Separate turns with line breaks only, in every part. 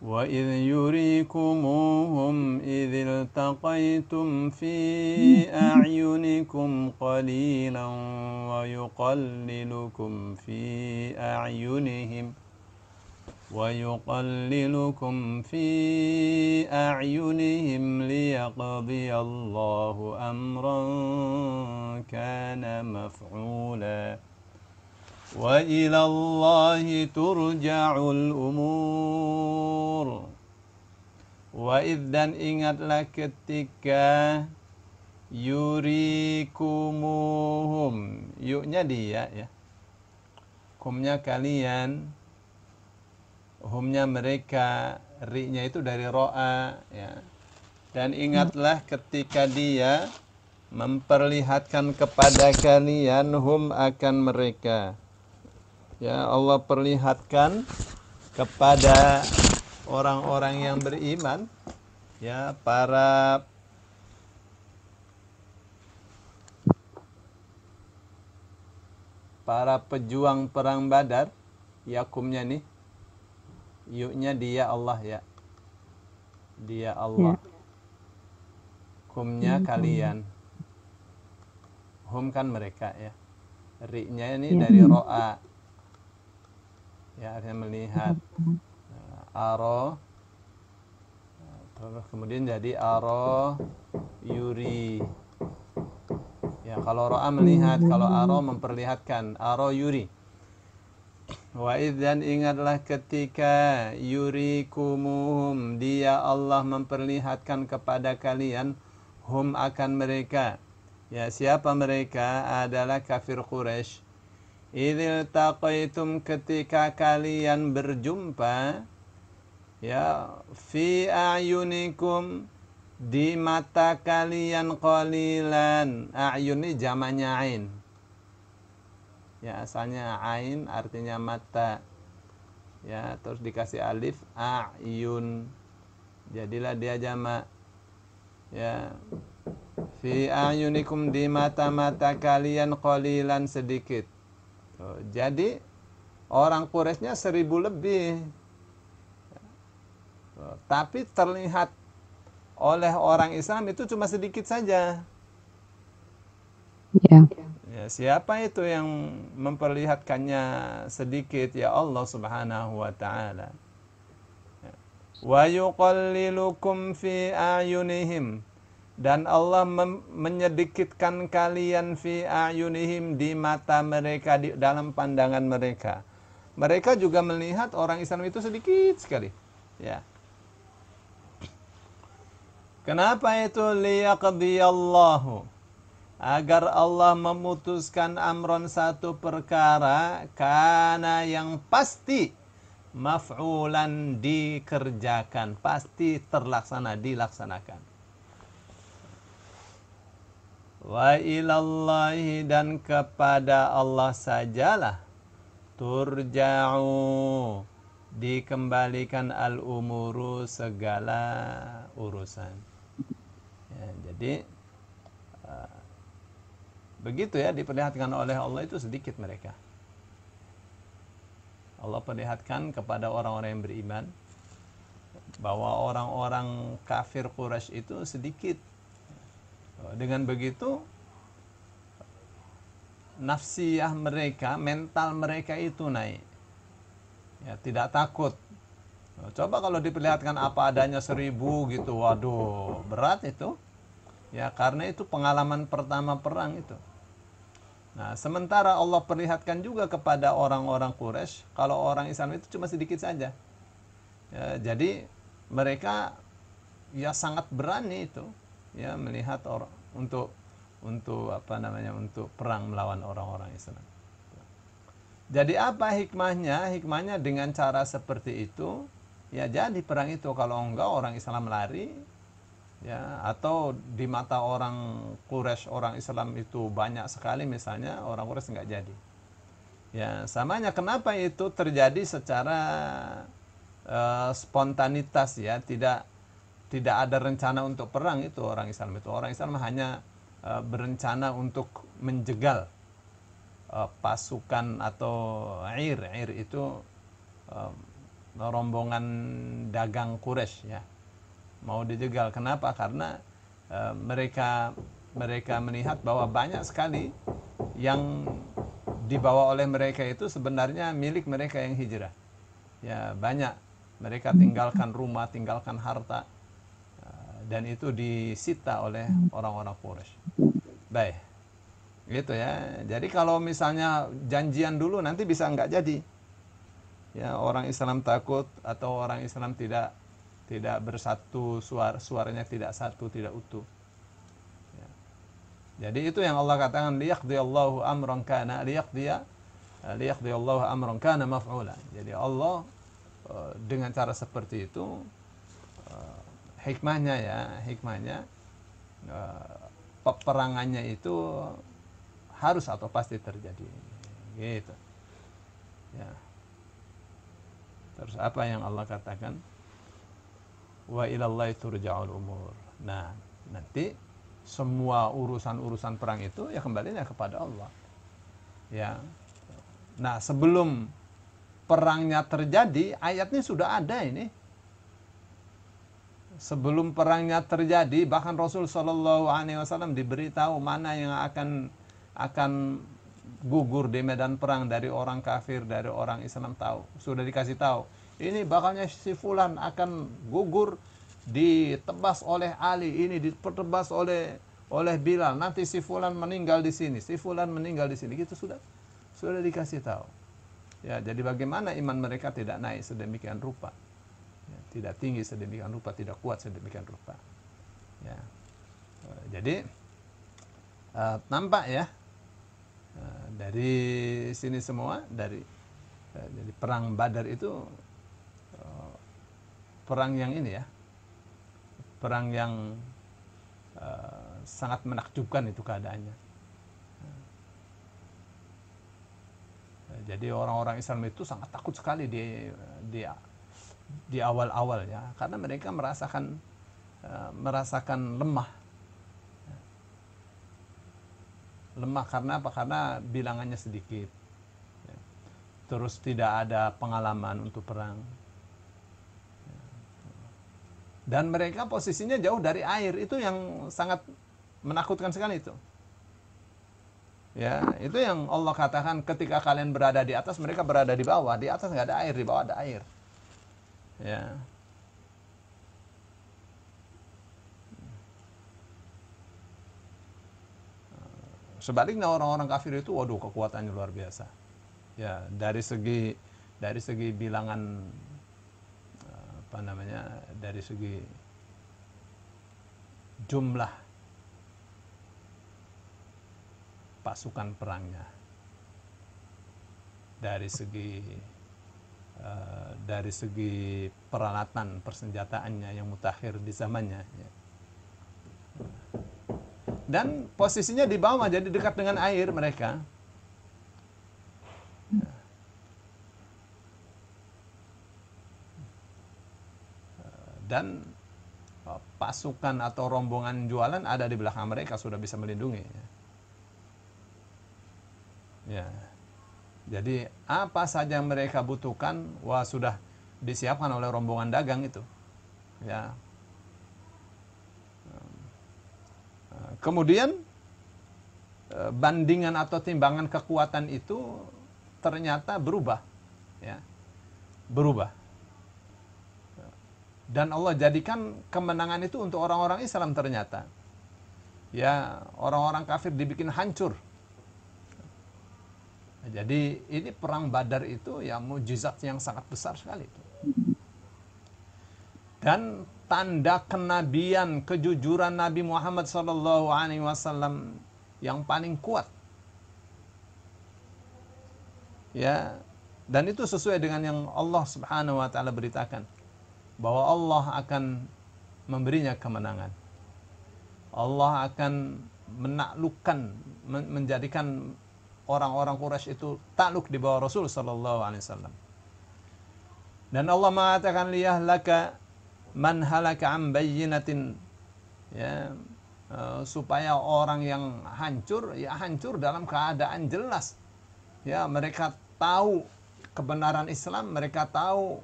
وإذ يريكموهم إذ التقيتم في أعينكم قليلا ويقللكم في أعينهم ليقضي الله أمرا كان مفعولا وإلى الله ترجع الأمور. Wa'id, dan ingatlah ketika yurikumuhum, yuknya dia ya, kumnya kalian, humnya mereka, ri-nya itu dari ro'a ya. Dan ingatlah ketika dia memperlihatkan kepada kalian hum akan mereka. Ya, Allah perlihatkan kepada orang-orang yang beriman, ya, para pejuang perang Badar, yakumnya nih, yuknya dia Allah ya, dia Allah, kumnya kalian, hum kan mereka ya, ri-nya ini dari ro'a ya, artinya melihat, aro, terus kemudian jadi aro yuri ya. Kalau ro'a melihat, kalau aro memperlihatkan, aro yuri. Wa'id, dan ingatlah ketika yurikumuhum, dia Allah memperlihatkan kepada kalian hum akan mereka ya. Siapa mereka? Adalah kafir Quraisy. Idzil taqaitum, ketika kalian berjumpa ya, fi a'yunikum, di mata kalian, qalilan, a'yun ini jamannya ain ya, asalnya ain artinya mata ya, terus dikasih alif a'yun, jadilah dia jamak ya. Fi a'yunikum, di mata-mata kalian, qalilan, sedikit. Jadi orang Quraisynya 1000 lebih, tapi terlihat oleh orang Islam itu cuma sedikit saja
Ya.
ya. Siapa itu yang memperlihatkannya sedikit? Ya Allah subhanahu wa ta'ala. Wa yuqallilukum fi a'yunihim, dan Allah menyedikitkan kalian fi a'yunihim, di mata mereka, di dalam pandangan mereka. Mereka juga melihat orang Islam itu sedikit sekali ya. Kenapa itu? Liyaqdiyallahu, agar Allah memutuskan amron, satu perkara, kana, yang pasti, maf'ulan, dikerjakan, pasti terlaksana, dilaksanakan. Wa ilallahi, dan kepada Allah sajalah, turja'u, dikembalikan, al-umuru, segala urusan ya. Jadi begitu ya, diperlihatkan oleh Allah itu sedikit mereka. Allah perlihatkan kepada orang-orang yang beriman bahwa orang-orang kafir Quraisy itu sedikit. Dengan begitu nafsiyah mereka, mental mereka itu naik ya, tidak takut. Coba kalau diperlihatkan apa adanya 1000 gitu, waduh, berat itu ya, karena itu pengalaman pertama perang itu. Nah, sementara Allah perlihatkan juga kepada orang-orang Quraisy kalau orang Islam itu cuma sedikit saja ya, jadi mereka ya sangat berani itu ya, melihat orang untuk perang melawan orang-orang Islam. Jadi apa hikmahnya? Hikmahnya dengan cara seperti itu ya, jadi perang itu. Kalau enggak, orang Islam lari ya, atau di mata orang Quraisy, orang Islam itu banyak sekali misalnya, orang Quraisy enggak jadi ya. Samanya kenapa itu terjadi secara spontanitas ya, tidak ada rencana untuk perang itu orang Islam itu. Orang Islam hanya berencana untuk menjegal pasukan atau ir itu rombongan dagang Quraisy ya. Mau dijegal. Kenapa? Karena mereka melihat bahwa banyak sekali yang dibawa oleh mereka itu sebenarnya milik mereka yang hijrah. Ya, banyak mereka tinggalkan rumah, tinggalkan harta, dan itu disita oleh orang-orang Quraisy. Baik. Gitu ya. Jadi kalau misalnya janjian dulu nanti bisa nggak jadi. Ya, orang Islam takut atau orang Islam tidak bersatu, suaranya tidak satu, tidak utuh. Ya. Jadi itu yang Allah katakan liyaqdiyallahu amran kana liyaqdiyallahu amran kana maf'ula. Jadi Allah dengan cara seperti itu hikmahnya peperangannya itu harus atau pasti terjadi. Gitu. Ya. Terus apa yang Allah katakan? Wa ilallahi turja'ul umur. Nah, nanti semua urusan-urusan perang itu ya kembalinya kepada Allah. Ya. Nah, sebelum perangnya terjadi, ayatnya sudah ada ini. Sebelum perangnya terjadi, bahkan Rasul Shallallahu Alaihi Wasallam diberitahu mana yang akan gugur di medan perang dari orang kafir, dari orang Islam tahu. Sudah dikasih tahu. Ini bakalnya si fulan akan gugur ditebas oleh Ali, ini ditebas oleh Bilal. Nanti si fulan meninggal di sini, si fulan meninggal di sini. Gitu sudah dikasih tahu. Ya, jadi bagaimana iman mereka tidak naik sedemikian rupa? Ya, tidak tinggi sedemikian rupa, tidak kuat sedemikian rupa. Ya. Jadi nampak ya dari sini semua dari perang Badar itu perang yang ini ya, perang yang sangat menakjubkan itu keadaannya. Jadi orang-orang Islam itu sangat takut sekali di awal-awal ya, karena mereka merasakan lemah karena apa? Karena bilangannya sedikit, terus tidak ada pengalaman untuk perang, dan mereka posisinya jauh dari air. Itu yang sangat menakutkan sekali itu. Ya, itu yang Allah katakan ketika kalian berada di atas, mereka berada di bawah. Di atas nggak ada air, di bawah ada air. Ya. Sebaliknya orang-orang kafir itu, waduh, kekuatannya luar biasa. Ya, dari segi bilangan dari segi jumlah pasukan perangnya, dari segi peralatan persenjataannya yang mutakhir di zamannya ya. Dan posisinya di bawah, jadi dekat dengan air mereka. Dan pasukan atau rombongan jualan ada di belakang mereka, sudah bisa melindungi. Ya. Jadi apa saja yang mereka butuhkan, wah sudah disiapkan oleh rombongan dagang itu. Ya. Kemudian bandingan atau timbangan kekuatan itu ternyata berubah, ya, berubah. Dan Allah jadikan kemenangan itu untuk orang-orang Islam ternyata. Ya, orang-orang kafir dibikin hancur. Jadi ini perang Badar itu ya mukjizat yang sangat besar sekali itu. Dan tanda kenabian, kejujuran Nabi Muhammad SAW yang paling kuat. Ya, dan itu sesuai dengan yang Allah Subhanahu wa taala beritakan, bahwa Allah akan memberinya kemenangan. Allah akan menaklukkan, menjadikan orang-orang Quraisy itu takluk di bawah Rasul sallallahu alaihi wasallam. Dan Allah mengatakan liyahlaka man halaka an bayyinatin, ya, supaya orang yang hancur ya hancur dalam keadaan jelas. Ya, mereka tahu kebenaran Islam, mereka tahu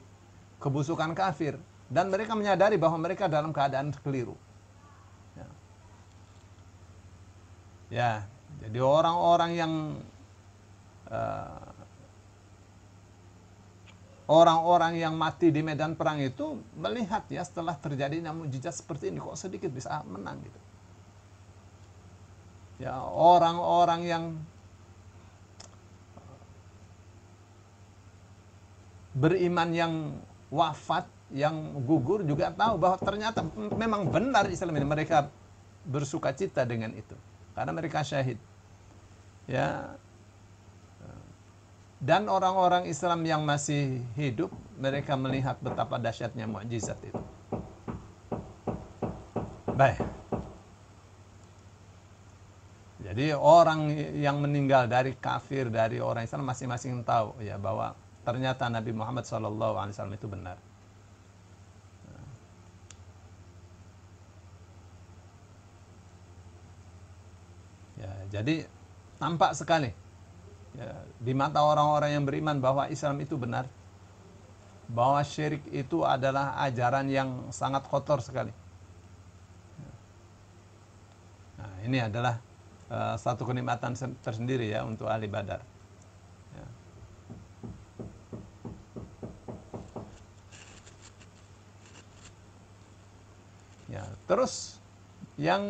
kebusukan kafir, dan mereka menyadari bahwa mereka dalam keadaan keliru. Ya, ya jadi orang-orang yang mati di medan perang itu melihat ya, setelah terjadinya mukjizat seperti ini kok sedikit bisa menang gitu. Ya, orang-orang yang beriman yang wafat, yang gugur juga tahu bahwa ternyata memang benar Islam ini. Mereka bersuka cita dengan itu karena mereka syahid. Ya. Dan orang-orang Islam yang masih hidup, mereka melihat betapa dahsyatnya mukjizat itu. Baik. Jadi orang yang meninggal dari kafir, dari orang Islam, masing-masing tahu ya bahwa ternyata Nabi Muhammad SAW itu benar. Ya, jadi tampak sekali ya, di mata orang-orang yang beriman bahwa Islam itu benar, bahwa syirik itu adalah ajaran yang sangat kotor sekali. Nah, ini adalah satu kenikmatan tersendiri ya untuk ahli Badar. Ya. Ya, terus yang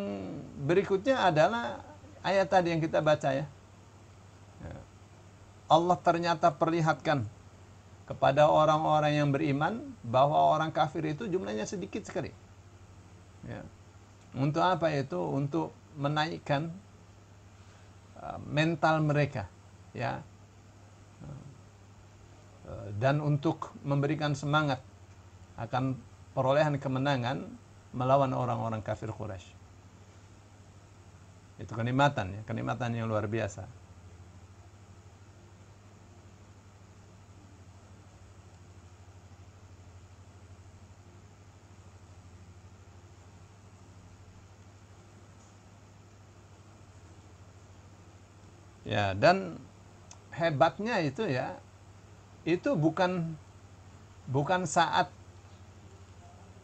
berikutnya adalah ayat tadi yang kita baca ya. Allah ternyata perlihatkan kepada orang-orang yang beriman bahwa orang kafir itu jumlahnya sedikit sekali. Ya. Untuk apa itu? Untuk menaikkan mental mereka, ya, dan untuk memberikan semangat akan perolehan kemenangan melawan orang-orang kafir Quraisy. Itu kenikmatan ya, kenikmatan yang luar biasa. Ya, dan hebatnya itu ya, itu bukan saat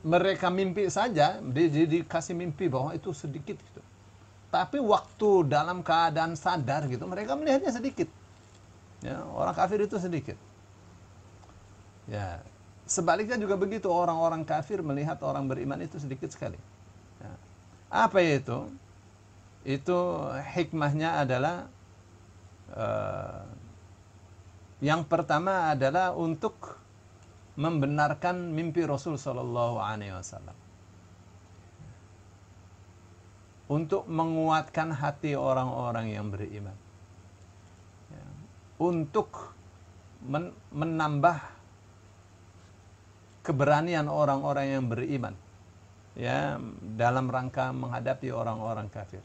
mereka mimpi saja, dikasih mimpi bahwa itu sedikit gitu. Tapi waktu dalam keadaan sadar gitu, mereka melihatnya sedikit. Ya, orang kafir itu sedikit. Ya, sebaliknya juga begitu, orang-orang kafir melihat orang beriman itu sedikit sekali. Ya. Apa itu? Itu hikmahnya adalah yang pertama adalah untuk membenarkan mimpi Rasul Shallallahu Alaihi Wasallam, untuk menguatkan hati orang-orang yang beriman, ya, untuk menambah keberanian orang-orang yang beriman, ya, dalam rangka menghadapi orang-orang kafir.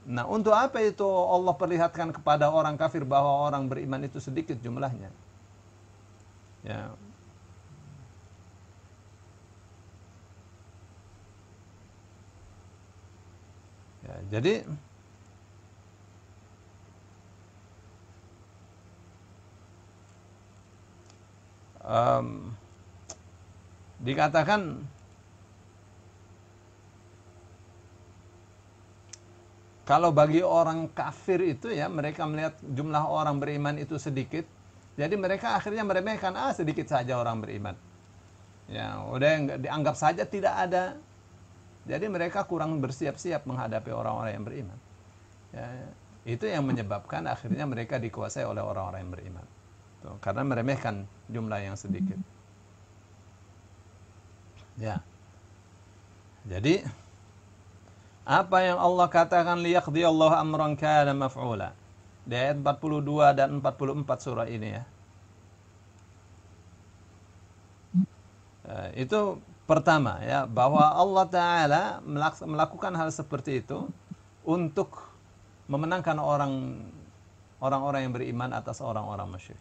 Nah, untuk apa itu Allah perlihatkan kepada orang kafir bahwa orang beriman itu sedikit jumlahnya? Ya. Ya, jadi dikatakan kalau bagi orang kafir itu ya, mereka melihat jumlah orang beriman itu sedikit, jadi mereka akhirnya meremehkan, sedikit saja orang beriman. Ya, udah dianggap saja tidak ada. Jadi mereka kurang bersiap-siap menghadapi orang-orang yang beriman. Ya, itu yang menyebabkan akhirnya mereka dikuasai oleh orang-orang yang beriman. Tuh, karena meremehkan jumlah yang sedikit. Ya. Jadi apa yang Allah katakan liyaqdiyallahu amran kana maf'ula di ayat 42 dan 44 surah ini ya. Itu pertama ya, bahwa Allah Ta'ala melakukan hal seperti itu untuk memenangkan orang-orang yang beriman atas orang-orang musyrik.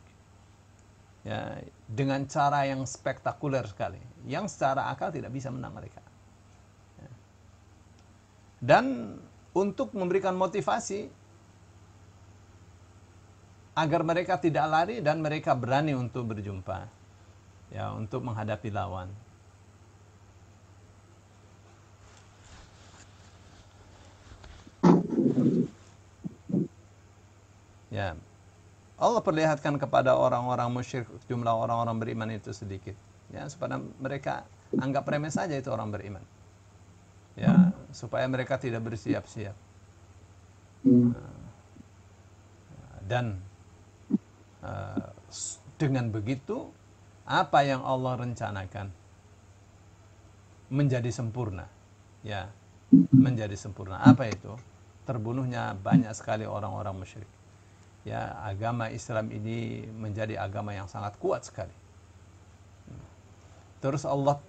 Ya, dengan cara yang spektakuler sekali, yang secara akal tidak bisa menang mereka. Dan untuk memberikan motivasi agar mereka tidak lari dan mereka berani untuk berjumpa. ya untuk menghadapi lawan. Ya, Allah perlihatkan kepada orang-orang musyrik jumlah orang-orang beriman itu sedikit. Ya, supaya mereka anggap remeh saja itu orang beriman. Ya, supaya mereka tidak bersiap-siap. Dan dengan begitu apa yang Allah rencanakan menjadi sempurna. Ya, menjadi sempurna. Apa itu? Terbunuhnya banyak sekali orang-orang musyrik. Ya, agama Islam ini menjadi agama yang sangat kuat sekali. Terus Allah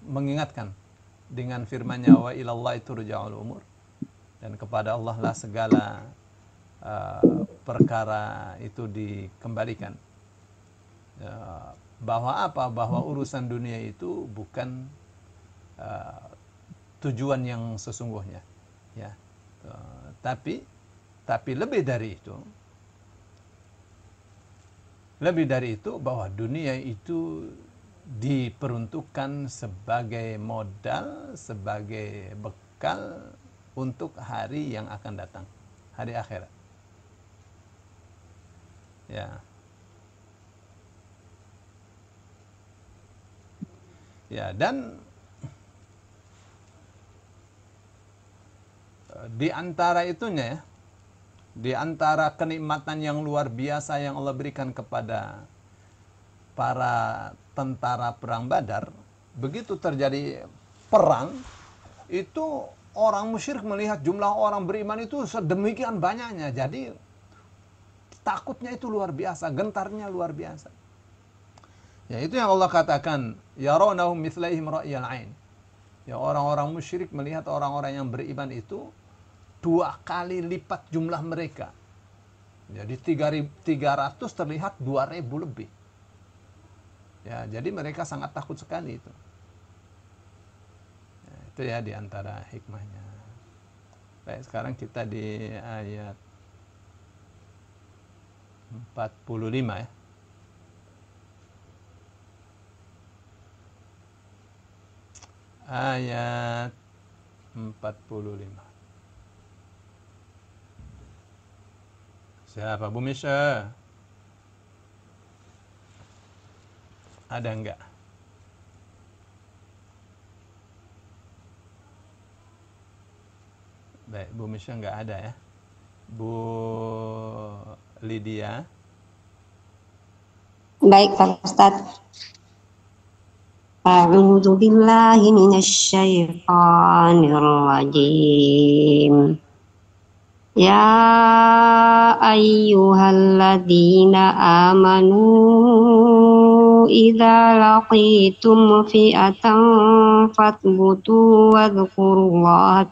mengingatkan dengan firman-Nya, wa ilallahi turja'ul umur, dan kepada Allah lah segala perkara itu dikembalikan. Bahwa apa? Bahwa urusan dunia itu bukan tujuan yang sesungguhnya, ya. Tapi lebih dari itu bahwa dunia itu diperuntukkan sebagai modal, sebagai bekal untuk hari yang akan datang, hari akhirat. Ya. Ya, dan di antara itunya ya, di antara kenikmatan yang luar biasa yang Allah berikan kepada para tentara perang Badar, begitu terjadi perang, itu orang musyrik melihat jumlah orang beriman itu sedemikian banyaknya. Jadi takutnya itu luar biasa, gentarnya luar biasa. Ya, itu yang Allah katakan, yarawnahum mithlaihim ra'yal ain. Ya, orang-orang musyrik melihat orang-orang yang beriman itu 2 kali lipat jumlah mereka. Jadi 300 terlihat 2000 lebih. Ya, jadi mereka sangat takut sekali itu. Ya, itu ya di antara hikmahnya. Baik, sekarang kita di ayat 45 ya. Ayat 45. Siapa? Bu Misha? Ada enggak? Baik, Bu Misha enggak ada ya. Bu Lydia?
Baik, Pak Ustadz. A'udzu billahi minasyaitonir rajim. Ya ayyuhalladzina amanu idza laqitum fi'atan fathbutu wadhkurullaha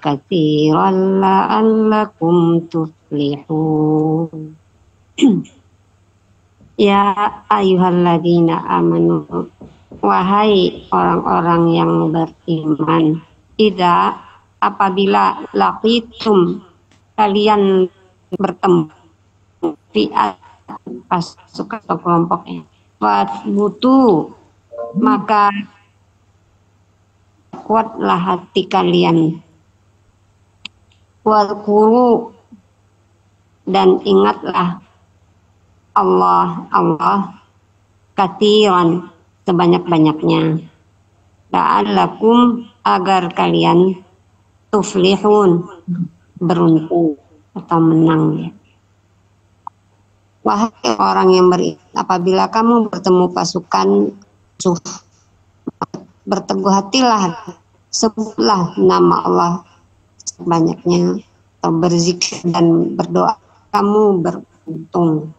katsiran la'allakum tuflihun. Ya ayyuhalladzina amanu, wahai orang-orang yang beriman, idza apabila laqitum kalian bertemu fi'at pasukan atau kelompoknya, wasbutu maka kuatlah hati kalian, wadhkuru dan ingatlah Allah katsiran sebanyak-banyaknya, la'allakum agar kalian tuflihun beruntung atau menang. Wahai orang yang beriman, apabila kamu bertemu pasukan musuh, berteguh hatilah, sebutlah nama Allah sebanyaknya atau berzikir dan berdoa, kamu beruntung.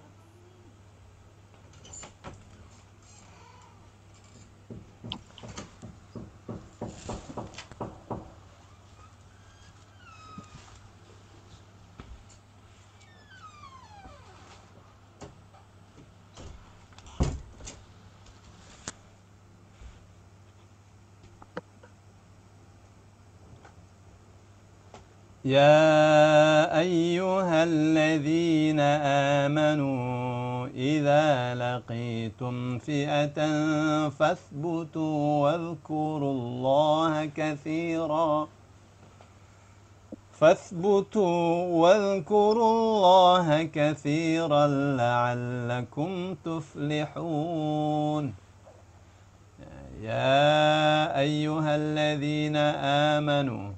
Ya أيها الذين آمنوا إذا لقيتم فئة فاثبتوا واذكروا الله كثيرا لعلكم تفلحون. Ya ayyuhalladzina amanu,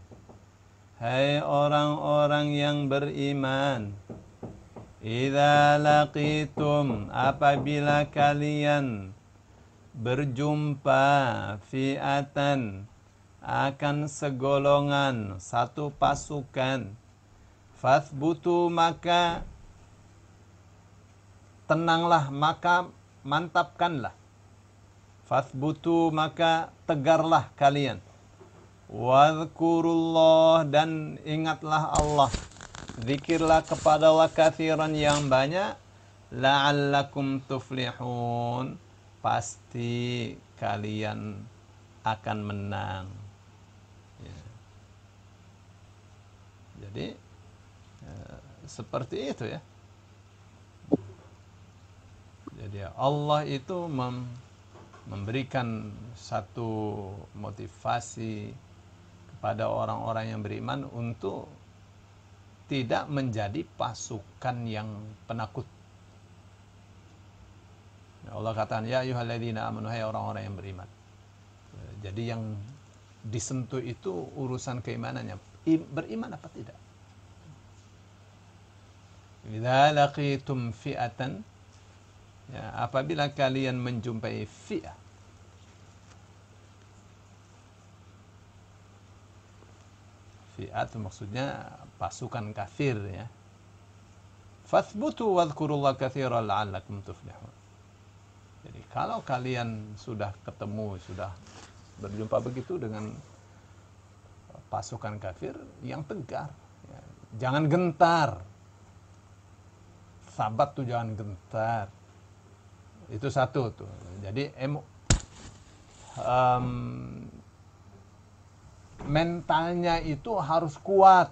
hai orang-orang yang beriman, idza laqitum, apabila kalian berjumpa, fi'atan, akan segolongan, satu pasukan, fathbutu, maka tenanglah, maka mantapkanlah, fathbutu, maka tegarlah kalian, wadhkurullah, dan ingatlah Allah, zikirlah kepada Allah katsiran, yang banyak, la'allakum tuflihun, pasti kalian akan menang. Ya. Jadi seperti itu ya. Jadi Allah itu memberikan satu motivasi kepada orang-orang yang beriman untuk tidak menjadi pasukan yang penakut. Allah katakan, ya ayyuhalladzina amanu, hai orang-orang yang beriman. Jadi yang disentuh itu urusan keimanannya, beriman apa tidak. Idza laqitum fi'atan, ya, apabila kalian menjumpai fi'ah. Fi'ah itu maksudnya pasukan kafir ya. Fathbutu wadhkurullaha katsiran la'allakum tuflihun. Jadi kalau kalian sudah ketemu, sudah berjumpa begitu dengan pasukan kafir, yang tegar, ya. Jangan gentar. Sabat tuh jangan gentar. Itu satu tuh. Jadi mentalnya itu harus kuat.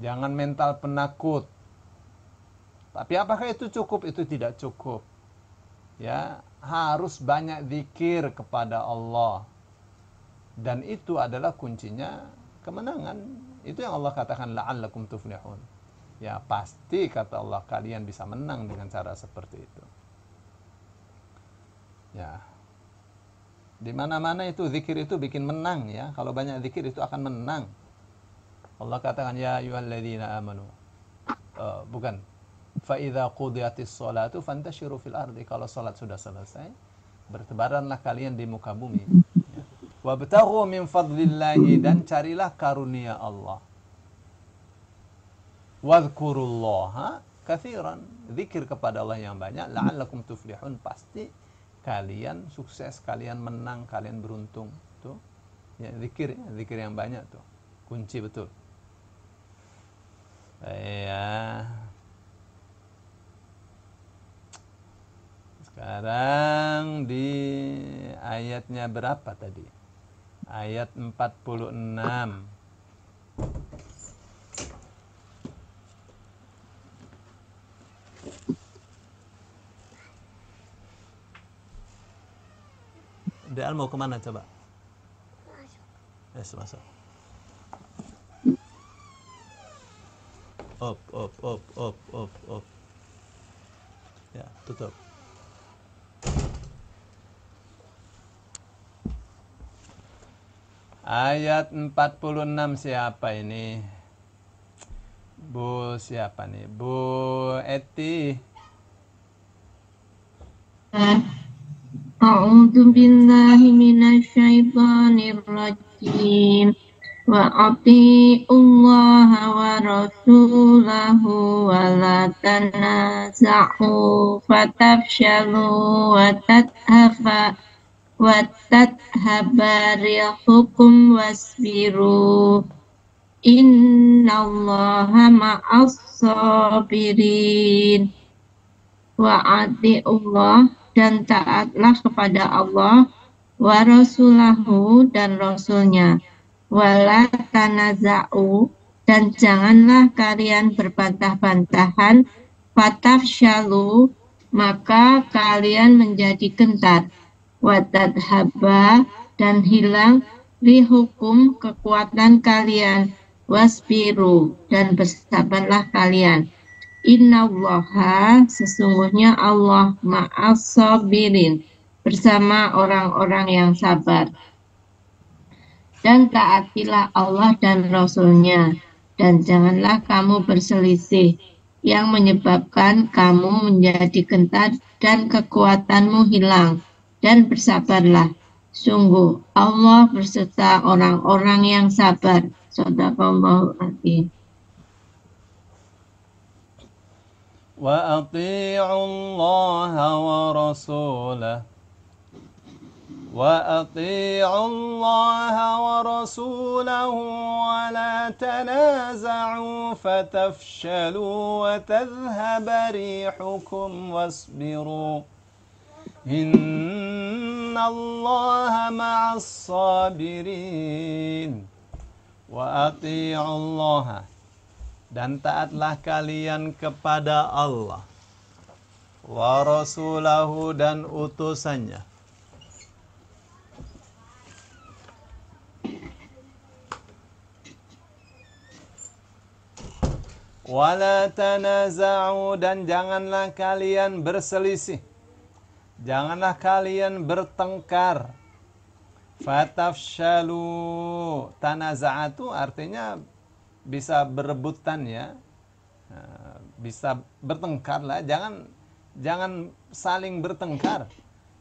Jangan mental penakut. Tapi apakah itu cukup? Itu tidak cukup. Ya, harus banyak zikir kepada Allah. Dan itu adalah kuncinya kemenangan. Itu yang Allah katakan, la'allakum tuflihun. Ya, pasti kata Allah kalian bisa menang dengan cara seperti itu. Ya. Di mana-mana itu zikir itu bikin menang ya. Kalau banyak zikir itu akan menang. Allah katakan, ya ayyuhalladzina amanu. Bukan. Fa idza qudiyatis sholatu fantashiru fil ardi. Kalau salat sudah selesai, bertebaranlah kalian di muka bumi. Ya. Wabtaghu min fadlillahi, dan carilah karunia Allah. Wadhkurullaha katsiran, zikir kepada Allah yang banyak, la'allakum tuflihun, pasti kalian sukses, kalian menang, kalian beruntung. Tuh. Ya, zikir yang banyak tuh. Kunci betul. Ya. Sekarang di ayatnya berapa tadi? Ayat 46. Deal mau kemana coba? Masuk. Op. Ya, tutup. Ayat 46 siapa ini? Bu siapa nih? Bu Eti.
A'udzu billahi minasyaitonir rajim. Wa atiullaha wa rasulahu wa la tanaza'u fatafshalu wa tadhhaba rihukum wasbiru. Innallaha ma'as sabirin. Wa atiullah, dan taatlah kepada Allah, wa rasulahu, dan rasulnya, wala tanaza'u, dan janganlah kalian berbantah-bantahan, fatafshalu, maka kalian menjadi gentar, watadhaba, dan hilang rihukum, kekuatan kalian, wasbiru, dan bersabarlah kalian. Innallaha, sesungguhnya Allah, ma'as sabirin, bersama orang-orang yang sabar. Dan taatilah Allah dan Rasul-Nya, dan janganlah kamu berselisih, yang menyebabkan kamu menjadi gentar dan kekuatanmu hilang, dan bersabarlah. Sungguh Allah berserta orang-orang yang sabar. Shadaqallahul adzim.
وأطيعوا الله ورسوله وأطيعوا الله ورسوله ولا تنازعوا فتفشلوا وتذهب ريحكم واصبروا إن الله مع الصابرين وأطيعوا الله, dan taatlah kalian kepada Allah, wa rasulahu, dan utusannya, wala tanaza'u, dan janganlah kalian berselisih, janganlah kalian bertengkar, fatafshalu, tanaza'atu artinya bisa berebutan ya, bisa bertengkar lah, jangan saling bertengkar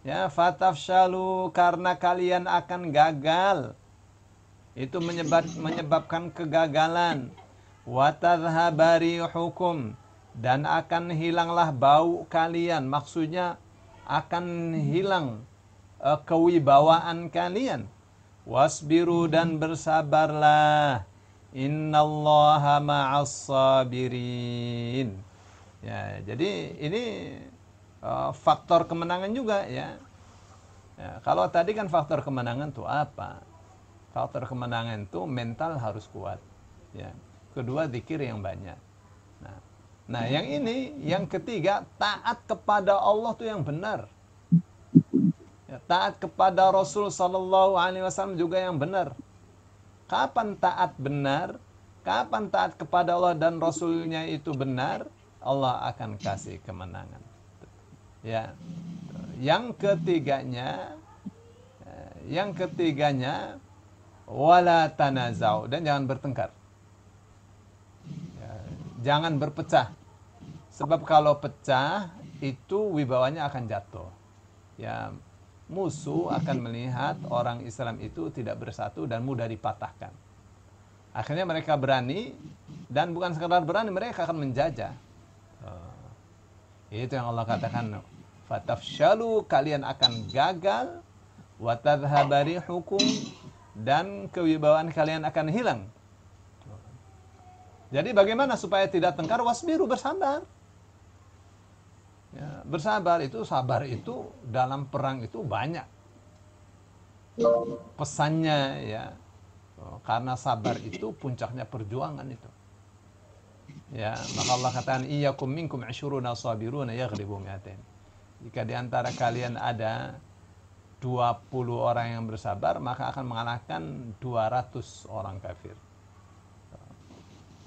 ya. Fatafshalu, karena kalian akan gagal, itu menyebabkan kegagalan. Watadhhabari hukum, dan akan hilanglah bau kalian, maksudnya akan hilang kewibawaan kalian. Wasbiru, dan bersabarlah. Innallaha ma'as sabirin. Ya, jadi ini faktor kemenangan juga ya. Ya. Kalau tadi kan faktor kemenangan itu apa? Faktor kemenangan itu mental harus kuat. Ya. Kedua, zikir yang banyak. Nah, yang ini, yang ketiga, taat kepada Allah itu yang benar. Ya, taat kepada Rasul Sallallahu Alaihi Wasallam juga yang benar. Kapan taat benar, kapan taat kepada Allah dan Rasulnya itu benar, Allah akan kasih kemenangan. Ya, yang ketiganya, wala tanazau, dan jangan bertengkar, ya, jangan berpecah. Sebab kalau pecah itu wibawanya akan jatuh. Ya, musuh akan melihat orang Islam itu tidak bersatu dan mudah dipatahkan. Akhirnya mereka berani, dan bukan sekadar berani, mereka akan menjajah. Itu yang Allah katakan, fatafshalu, kalian akan gagal, watadhhabari hukum, dan kewibawaan kalian akan hilang. Jadi bagaimana supaya tidak tengkar? Wasbiru, bersabar. Ya, bersabar itu, sabar itu dalam perang itu banyak pesannya ya, karena sabar itu puncaknya perjuangan itu. Ya, maka Allah katakan iyyakum minkum 'asyruna sabiruna yaghlibu mi'atain. Jika di antara kalian ada 20 orang yang bersabar, maka akan mengalahkan 200 orang kafir.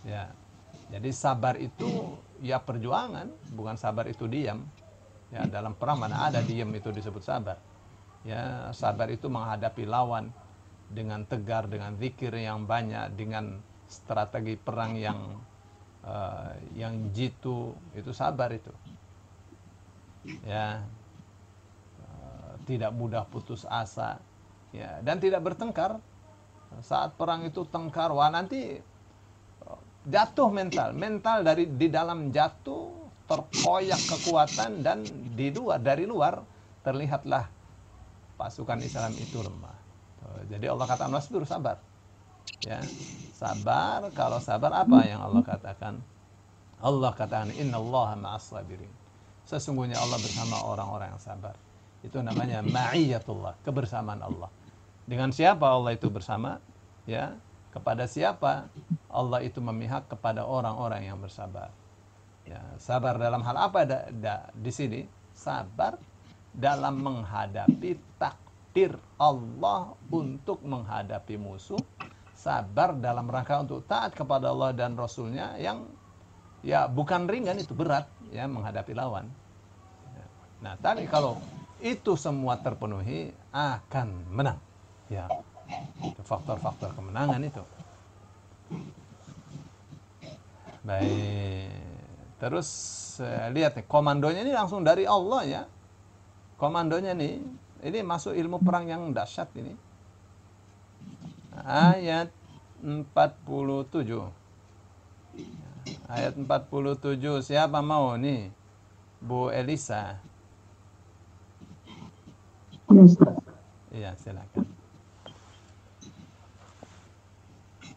Ya. Jadi sabar itu ya perjuangan, bukan sabar itu diam. Ya, dalam perang mana ada diam itu disebut sabar. Ya, sabar itu menghadapi lawan dengan tegar, dengan zikir yang banyak, dengan strategi perang yang jitu, itu sabar itu. Ya, tidak mudah putus asa, ya, dan tidak bertengkar. Saat perang itu tengkar, wah nanti jatuh mental di dalam jatuh, terkoyak kekuatan, dan dari luar terlihatlah pasukan Islam itu lemah. Jadi Allah katakan wasbir, sabar. Ya, sabar. Kalau sabar apa yang Allah katakan? Allah katakan innallaha ma'as sabirin. Sesungguhnya Allah bersama orang-orang yang sabar. Itu namanya ma'iyatullah, kebersamaan Allah. Dengan siapa Allah itu bersama? Ya, Kepada siapa? Allah itu memihak kepada orang-orang yang bersabar. Ya, sabar dalam hal apa di sini? Sabar dalam menghadapi takdir Allah untuk menghadapi musuh. Sabar dalam rangka untuk taat kepada Allah dan Rasulnya yang ya bukan ringan, itu berat ya menghadapi lawan. Nah, tapi kalau itu semua terpenuhi akan menang. Ya, itu faktor-faktor kemenangan itu. Baik. Terus lihat nih, komandonya ini langsung dari Allah ya. Komandonya nih, ini masuk ilmu perang yang dahsyat ini. Ayat 47. Ayat 47, siapa mau nih? Bu Elisa. Iya, silakan.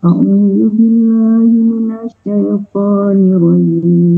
أعوذ بالله من الشيطان الرجيم